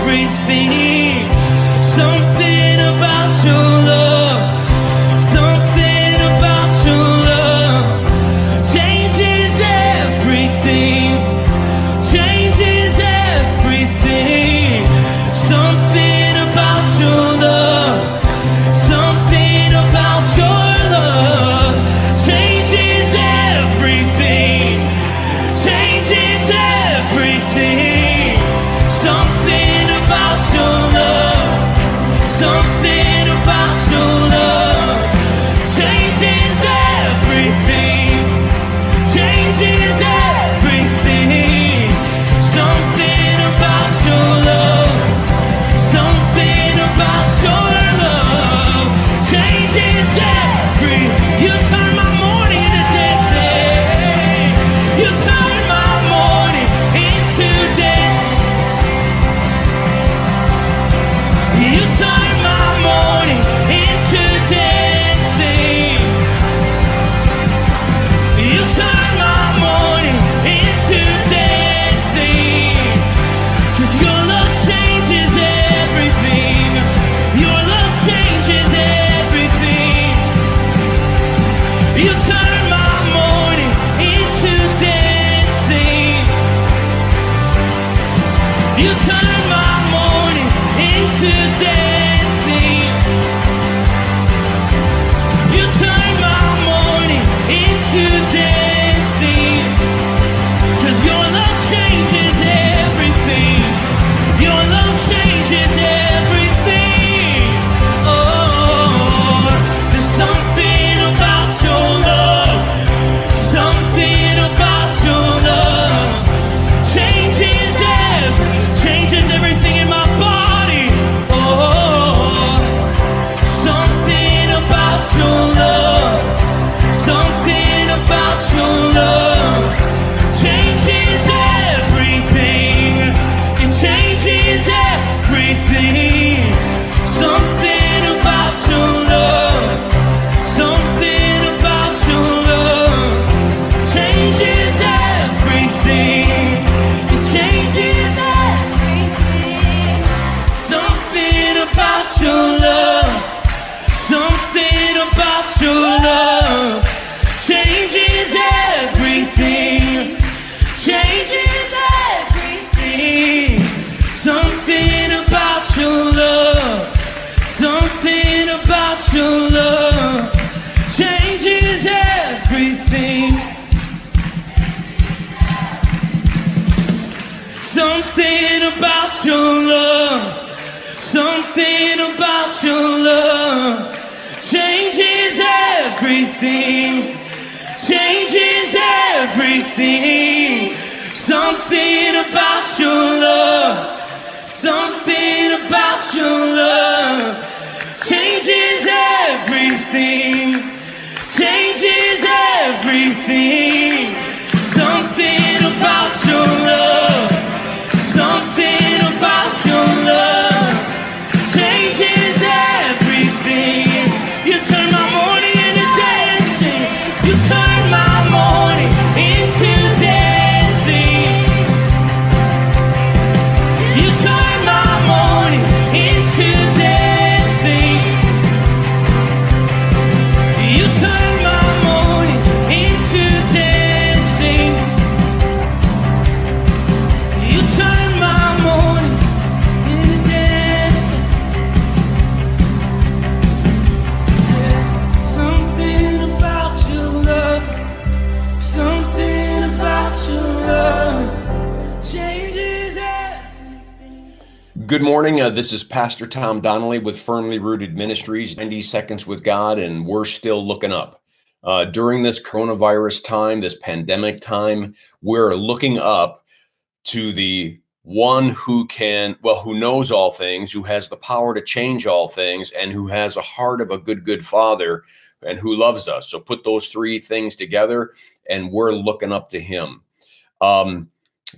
everything. Something about your love, something about your love changes everything, changes everything. Something about your love, something about your love changes everything, changes everything. Something about your love, something about your love changes everything, changes everything. Something about your love, something about your love changes everything. You turn my morning into dancing. You turn my morning into dancing. You turn my morning into dancing. You turn my morning into dancing. 'Cause your love changes everything. Your love changes everything. You turn my morning into dancing. You turn my morning into dancing. You turn my morning into dancing. 'Cause your love changes everything. Your love changes everything. Oh, there's something about your love, something about your love changes everything in my body. Oh, something about your love, something about your love changes everything. It changes everything. Something about your love, something about your love changes everything. It changes everything. Something about your love, something about your love changes everything, changes everything. Something about your love, something about your love changes everything. Something about your love, something about your love changes everything, changes everything. Something about your love, something about your love changes everything, changes everything. Something about your love, something about your love changes everything. You turn my morning into dancing. You turn my morning into dancing. You turn my morning into dancing. You turn my morning into dancing. You turn my morning into dancing. Something about your love, something about your love changes everything. Good morning. This is Pastor Tom Donnelly with Firmly Rooted Ministries, 90 Seconds with God, and we're still looking up. During this coronavirus time, this pandemic time, we're looking up to the one who knows all things, who has the power to change all things, and who has a heart of a good father and who loves us. So put those three things together and we're looking up to him.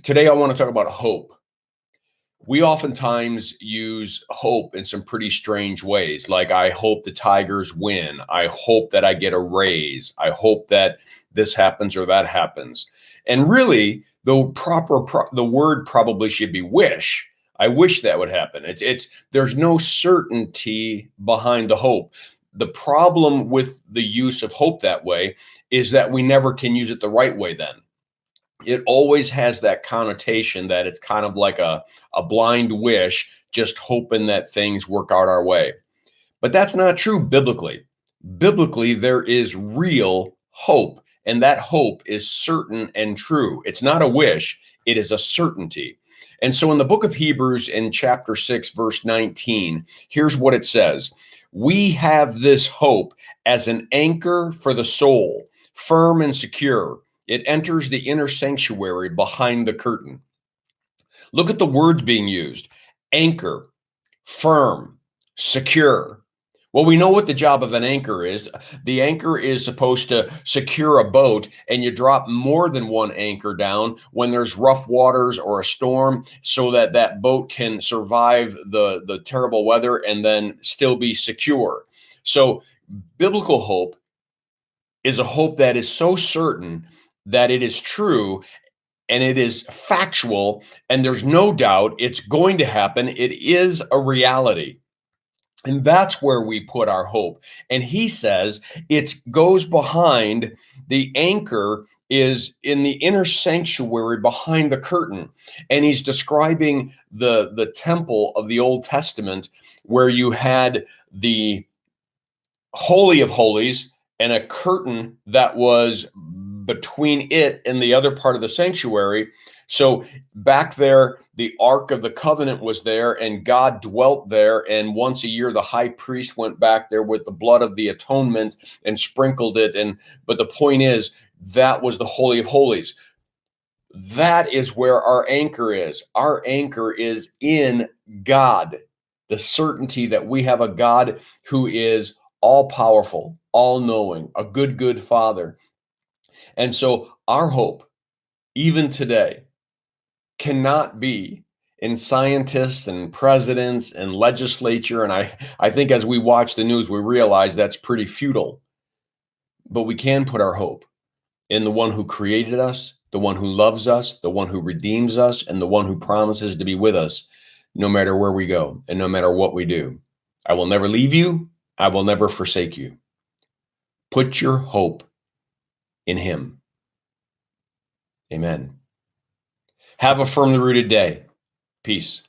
Today, I want to talk about hope. We oftentimes use hope in some pretty strange ways. Like, I hope the Tigers win. I hope that I get a raise. I hope that this happens or that happens. And really, the word probably should be wish. I wish that would happen. There's no certainty behind the hope. The problem with the use of hope that way is that we never can use it the right way then. It always has that connotation that it's kind of like a blind wish, just hoping that things work out our way. But that's not true biblically. Biblically, there is real hope, and that hope is certain and true. It's not a wish, it is a certainty. And so in the book of Hebrews, in chapter 6, verse 19, here's what it says: We have this hope as an anchor for the soul, firm and secure. It enters the inner sanctuary behind the curtain. Look at the words being used: anchor, firm, secure. Well, we know what the job of an anchor is. The anchor is supposed to secure a boat, and you drop more than one anchor down when there's rough waters or a storm so that that boat can survive the terrible weather and then still be secure. So biblical hope is a hope that is so certain that it is true and it is factual, and there's no doubt it's going to happen. It is a reality. And that's where we put our hope. And he says it goes behind the anchor, is in the inner sanctuary behind the curtain. And he's describing the temple of the Old Testament, where you had the Holy of Holies and a curtain that was between it and the other part of the sanctuary. So back there, the Ark of the Covenant was there, and God dwelt there. And once a year, the high priest went back there with the blood of the atonement and sprinkled it. But the point is, that was the Holy of Holies. That is where our anchor is. Our anchor is in God, the certainty that we have a God who is all powerful, all knowing, a good, good Father. And so our hope, even today, cannot be in scientists and presidents and legislature. And I think as we watch the news, we realize that's pretty futile. But we can put our hope in the one who created us, the one who loves us, the one who redeems us, and the one who promises to be with us no matter where we go and no matter what we do. I will never leave you. I will never forsake you. Put your hope in him. Amen. Have a firmly rooted day. Peace.